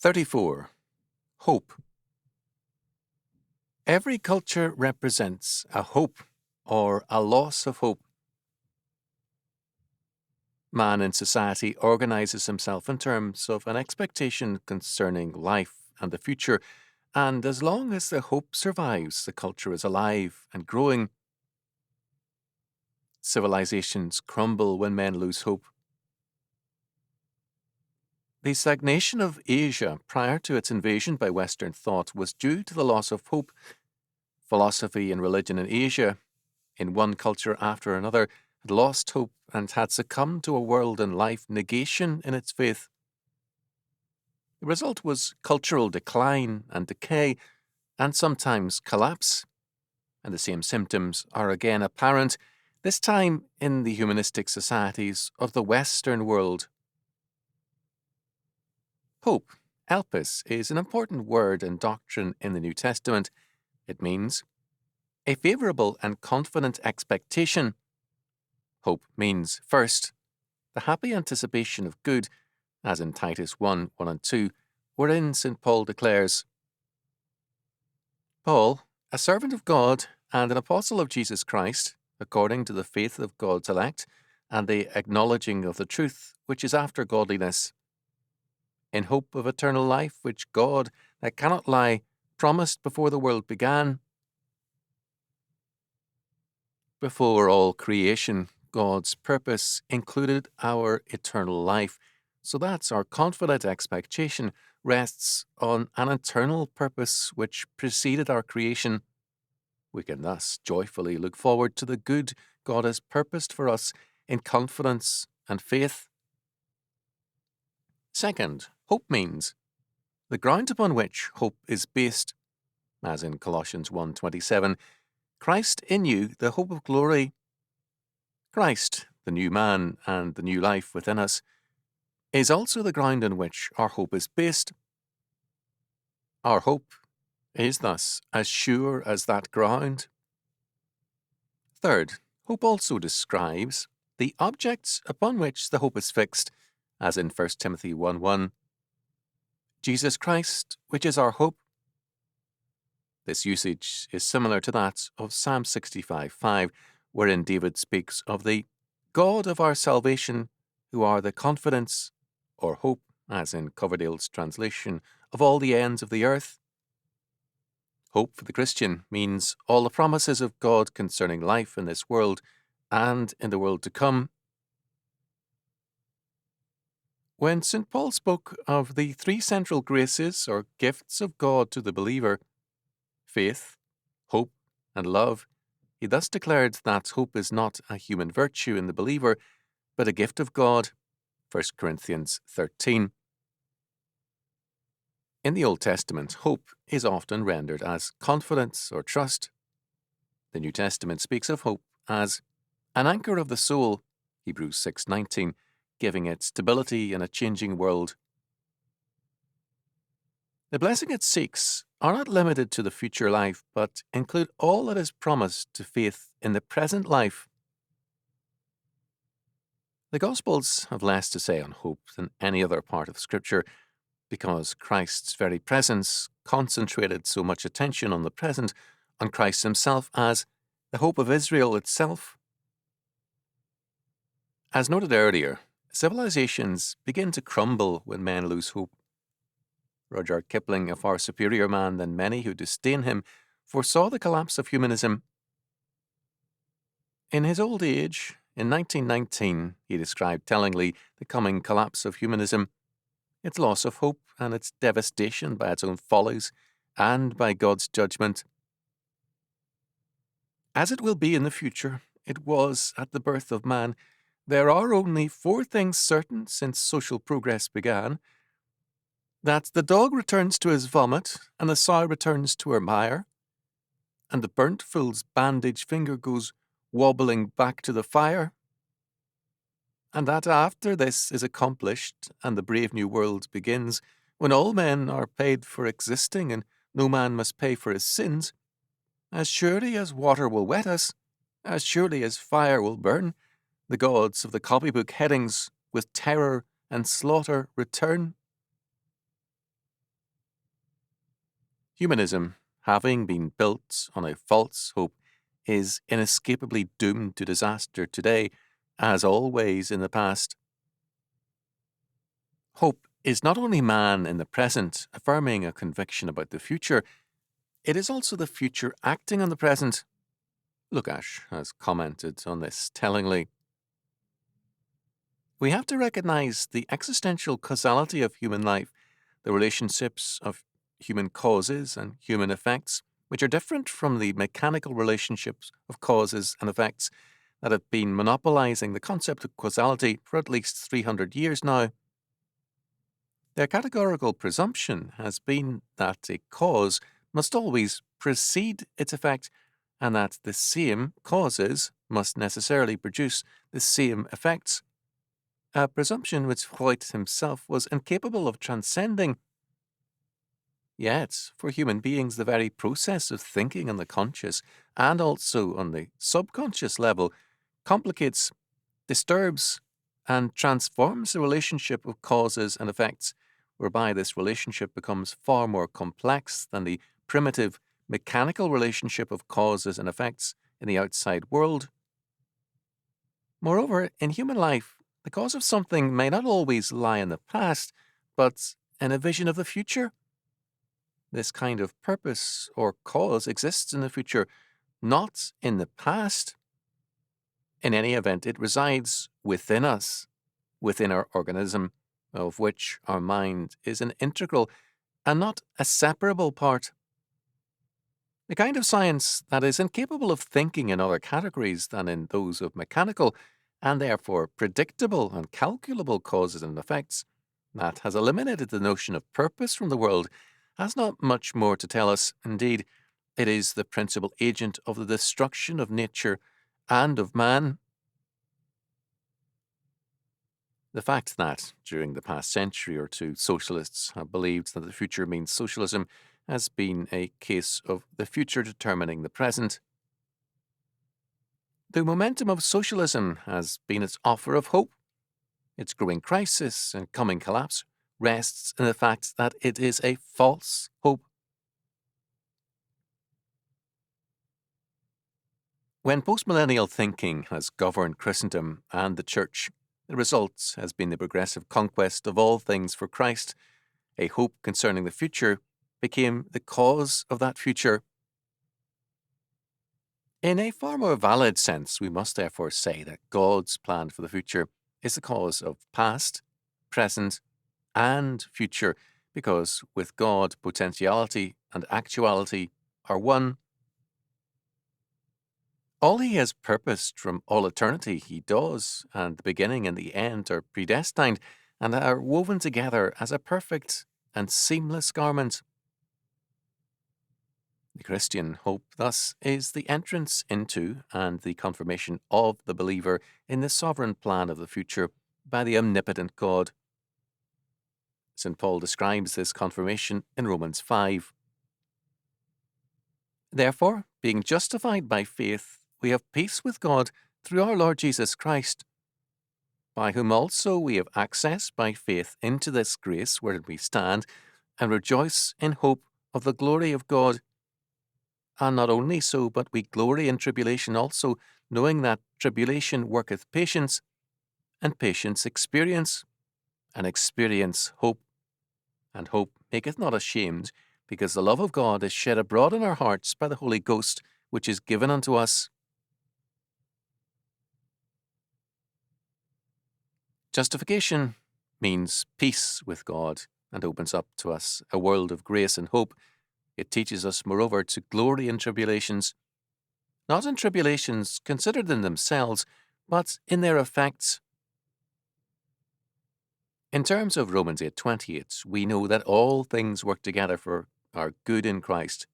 34. Hope. Every culture represents a hope or a loss of hope. Man in society organizes himself in terms of an expectation concerning life and the future, and as long as the hope survives, the culture is alive and growing. Civilizations crumble when men lose hope. The stagnation of Asia prior to its invasion by Western thought was due to the loss of hope. Philosophy and religion in Asia, in one culture after another, had lost hope and had succumbed to a world and life negation in its faith. The result was cultural decline and decay, and sometimes collapse. And the same symptoms are again apparent, this time in the humanistic societies of the Western world. Hope, elpis, is an important word and doctrine in the New Testament. It means a favourable and confident expectation. Hope means, first, the happy anticipation of good, as in Titus 1, 1 and 2, wherein St. Paul declares, Paul, a servant of God and an apostle of Jesus Christ, according to the faith of God's elect, and the acknowledging of the truth which is after godliness, in hope of eternal life, which God, that cannot lie, promised before the world began. Before all creation, God's purpose included our eternal life, so that our confident expectation rests on an eternal purpose which preceded our creation. We can thus joyfully look forward to the good God has purposed for us in confidence and faith. Second, hope means the ground upon which hope is based, as in Colossians 1:27, Christ in you, the hope of glory. Christ, the new man and the new life within us, is also the ground on which our hope is based. Our hope is thus as sure as that ground. Third, hope also describes the objects upon which the hope is fixed, as in 1 Timothy 1:1. Jesus Christ, which is our hope. This usage is similar to that of Psalm 65:5, wherein David speaks of the God of our salvation, who are the confidence, or hope, as in Coverdale's translation, of all the ends of the earth. Hope for the Christian means all the promises of God concerning life in this world and in the world to come. When St. Paul spoke of the three central graces or gifts of God to the believer, faith, hope, and love, he thus declared that hope is not a human virtue in the believer, but a gift of God, 1 Corinthians 13. In the Old Testament, hope is often rendered as confidence or trust. The New Testament speaks of hope as an anchor of the soul, Hebrews 6:19, giving it stability in a changing world. The blessing it seeks are not limited to the future life, but include all that is promised to faith in the present life. The Gospels have less to say on hope than any other part of Scripture, because Christ's very presence concentrated so much attention on the present, on Christ himself as the hope of Israel itself. As noted earlier, civilizations begin to crumble when men lose hope. Rudyard Kipling, a far superior man than many who disdain him, foresaw the collapse of humanism. In his old age, in 1919, he described tellingly the coming collapse of humanism, its loss of hope and its devastation by its own follies and by God's judgment. As it will be in the future, it was at the birth of man. There are only four things certain since social progress began: that the dog returns to his vomit, and the sow returns to her mire, and the burnt fool's bandaged finger goes wobbling back to the fire, and that after this is accomplished and the brave new world begins, when all men are paid for existing and no man must pay for his sins, as surely as water will wet us, as surely as fire will burn, the gods of the copybook headings with terror and slaughter return. Humanism, having been built on a false hope, is inescapably doomed to disaster today, as always in the past. Hope is not only man in the present affirming a conviction about the future, it is also the future acting on the present. Lukács has commented on this tellingly. We have to recognize the existential causality of human life, the relationships of human causes and human effects, which are different from the mechanical relationships of causes and effects that have been monopolizing the concept of causality for at least 300 years now. Their categorical presumption has been that a cause must always precede its effect, and that the same causes must necessarily produce the same effects, a presumption which Freud himself was incapable of transcending. Yet, for human beings, the very process of thinking on the conscious and also on the subconscious level complicates, disturbs, and transforms the relationship of causes and effects, whereby this relationship becomes far more complex than the primitive, mechanical relationship of causes and effects in the outside world. Moreover, in human life, the cause of something may not always lie in the past, but in a vision of the future. This kind of purpose or cause exists in the future, not in the past. In any event, it resides within us, within our organism, of which our mind is an integral and not a separable part. The kind of science that is incapable of thinking in other categories than in those of mechanical, and therefore predictable and calculable causes and effects, that has eliminated the notion of purpose from the world, has not much more to tell us. Indeed, it is the principal agent of the destruction of nature and of man. The fact that, during the past century or two, socialists have believed that the future means socialism has been a case of the future determining the present. The momentum of socialism has been its offer of hope. Its growing crisis and coming collapse rests in the fact that it is a false hope. When postmillennial thinking has governed Christendom and the Church, the result has been the progressive conquest of all things for Christ. A hope concerning the future became the cause of that future. In a far more valid sense, we must therefore say that God's plan for the future is the cause of past, present, and future, because with God, potentiality and actuality are one. All he has purposed from all eternity he does, and the beginning and the end are predestined and are woven together as a perfect and seamless garment. The Christian hope, thus, is the entrance into and the confirmation of the believer in the sovereign plan of the future by the omnipotent God. St. Paul describes this confirmation in Romans 5. Therefore, being justified by faith, we have peace with God through our Lord Jesus Christ, by whom also we have access by faith into this grace wherein we stand, and rejoice in hope of the glory of God. And not only so, but we glory in tribulation also, knowing that tribulation worketh patience, and patience experience, and experience hope. And hope maketh not ashamed, because the love of God is shed abroad in our hearts by the Holy Ghost, which is given unto us. Justification means peace with God, and opens up to us a world of grace and hope. It teaches us, moreover, to glory in tribulations, not in tribulations considered in themselves, but in their effects. In terms of Romans 8:28, we know that all things work together for our good in Christ.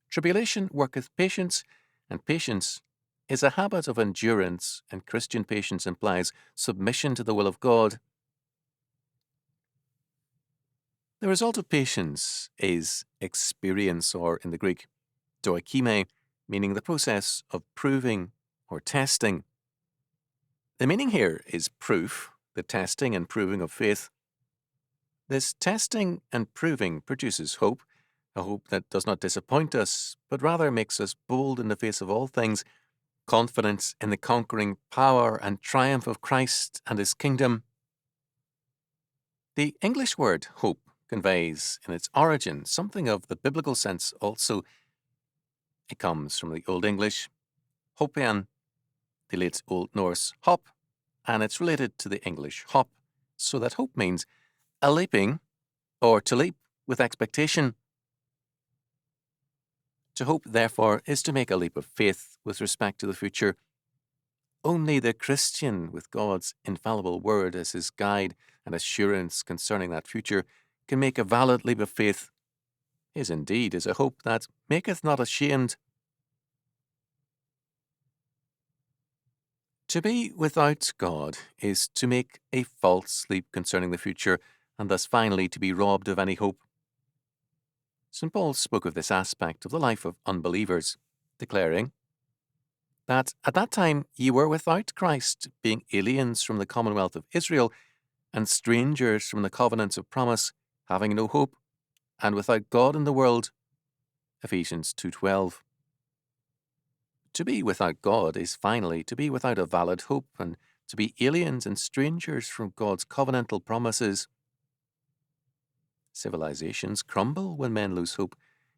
Tribulation worketh patience, and patience is a habit of endurance, and Christian patience implies submission to the will of God. The result of patience is experience, or in the Greek, doikime, meaning the process of proving or testing. The meaning here is proof, the testing and proving of faith. This testing and proving produces hope, a hope that does not disappoint us, but rather makes us bold in the face of all things, confident in the conquering power and triumph of Christ and his kingdom. The English word hope conveys in its origin something of the biblical sense also. It comes from the Old English hopean, the late Old Norse hop, and it's related to the English hop, so that hope means a leaping or to leap with expectation. To hope, therefore, is to make a leap of faith with respect to the future. Only the Christian, with God's infallible word as his guide and assurance concerning that future, can make a valid leap of faith. His indeed is a hope that maketh not ashamed. To be without God is to make a false leap concerning the future, and thus finally to be robbed of any hope. St. Paul spoke of this aspect of the life of unbelievers, declaring that at that time ye were without Christ, being aliens from the commonwealth of Israel, and strangers from the covenants of promise, having no hope, and without God in the world. Ephesians 2:12. To be without God is finally to be without a valid hope, and to be aliens and strangers from God's covenantal promises. Civilizations crumble when men lose hope,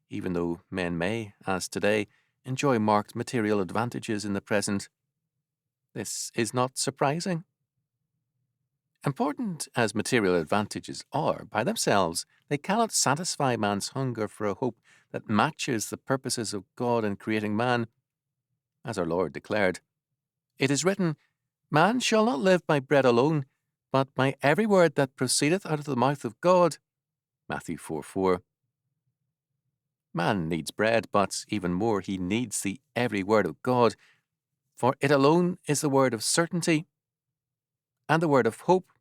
even though men may, as today, enjoy marked material advantages in the present. This is not surprising. Important as material advantages are by themselves, they cannot satisfy man's hunger for a hope that matches the purposes of God in creating man. As our Lord declared, "It is written, Man shall not live by bread alone, but by every word that proceedeth out of the mouth of God." Matthew 4:4. Man needs bread, but even more he needs the every word of God, for it alone is the word of certainty and the word of hope